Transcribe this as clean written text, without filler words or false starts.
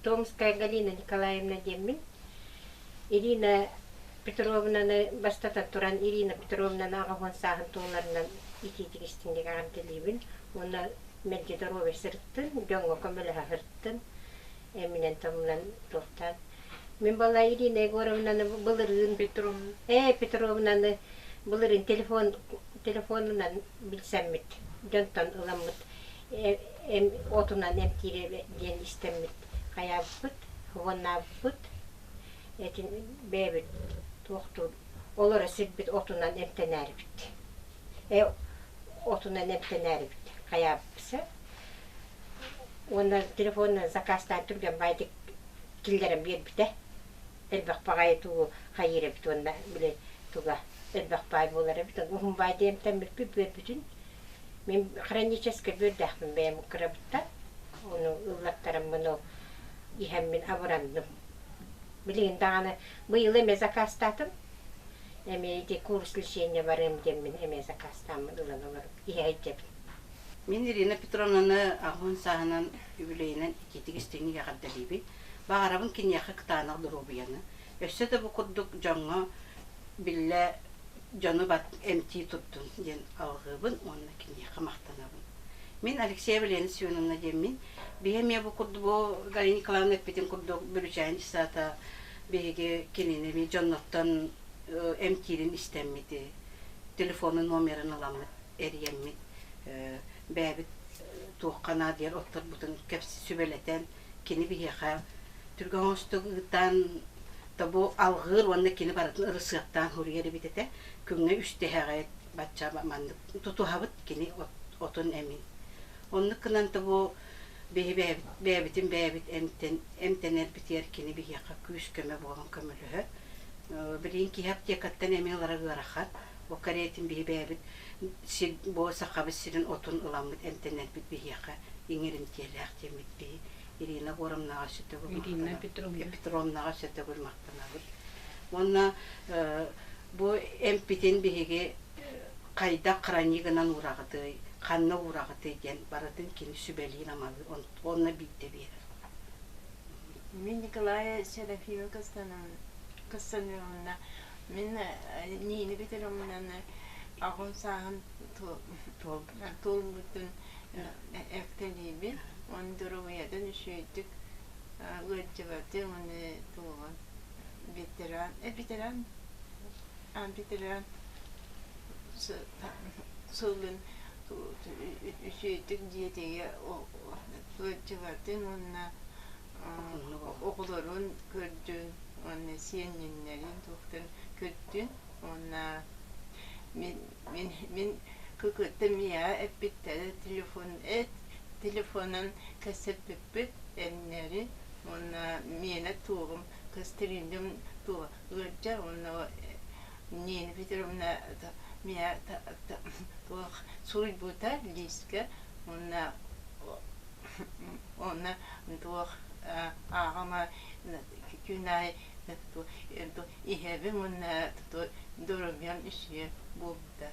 Томская Галина Николаевна демин. Ирина Петрорвнаны бастатан туран Ирина Петрорвнаны ағаван сағын тоғыларынан итетігістіңдегі ағантелейбін. Оны мен дедорове сырттын, жоңға көмілі ғырттын. Эминен томнан тоқтан. Мен бала Ирина Егоровнаны бұлырын Петровнаны бұлырын телефонынан білсәммет. Жонтан ұламмет. Отунан эмтире ден істеммет. Қаябыт, ғонабыт. Этин бәбіт тоқтур. Олары сілбіт отунан эмтенәрі бит. Отунан эмтенәрі бит. Қаябыса. Оны телефонын заказтан түрген байдық кілдерін бербіті. Әлбақ бағайы туғы қайыры біт, онда біле туға әлбақ бай болары біт. Ұғым байды емтен бер бүтін. Мен хронический бөрдәқпін бәйім қырабытта. Оны ұллаттарым мұны ихәммен абырандым. Білген дағаны бұйыл әме заказтатым. Әме де курс лишение барым демін әме заказтамын ұлан оларым. Ихә айтебін. Мен Ирина Петровнаны ағын сағынан үбілейінен екетік істеңі яғардалейбі. Бағарабын кенияқы қытанақ дұру бұяны. Өсі де бұл құддық жоңға білі жоны бат әмти тұттын ден алғыбын, онына кенияқы мақтанабын. Мен Алексеева Лена Семеновна демін. Бейеме бұл құдды бұл Галина Николаевна өппетін құддық бүрічайын сата бейге кененеме жоноқтан әмтирін істеммеді. Телефонын номерін аламын әрiyemmit. Бәбіт туққана дер оттыр бұтын кәпсі сөбелетен кені бейеға түрген остығыдан табу алғыр онны кені баратын ұрысықтан хұргері бітеті күнне үште әғайет батша маңдық тұтуғабыт кені отын әмін. Онны кынан табу бәбітін бәбіт әмтенер бітер кені бейеға күш көмі болған көмілігі. Білейін кейіп текаттан әмін олары ғырақат. Оқаретин бейбәбіт бо сақабы сирин отун ыламыт әмтенет бит бейеға еңерін теләқ темет бей. Ирина Горомнаға сөтөгіл Петровнаға сөтөгіл мақтанабыр. Онна бу әмпетен бейге қайда қыранигынан урағыды, қанны урағыды ден баратын кені сүбәлейін амады. Онна бейді бейір. Мен Николаева Серафима Константиновна. Мен нейini bitirimden ağın sağın tol bütün ekteliği onu durumuyadın üşüydük gırcıvatı onu tuğun bitiren solun üşüydük diyetiye gırcıvatı onunla okulların gördüğün onu siyenlerin tuğun kötü ona min kıkıttım ya hep bitti telefonun kasıp bit enleri ona mine tuğum kastırındım tuğ gırca ona neyini bitirumna miya tuğ suy buta liske ona tuğ ağama günay ihebim ona durumyan işi buldu.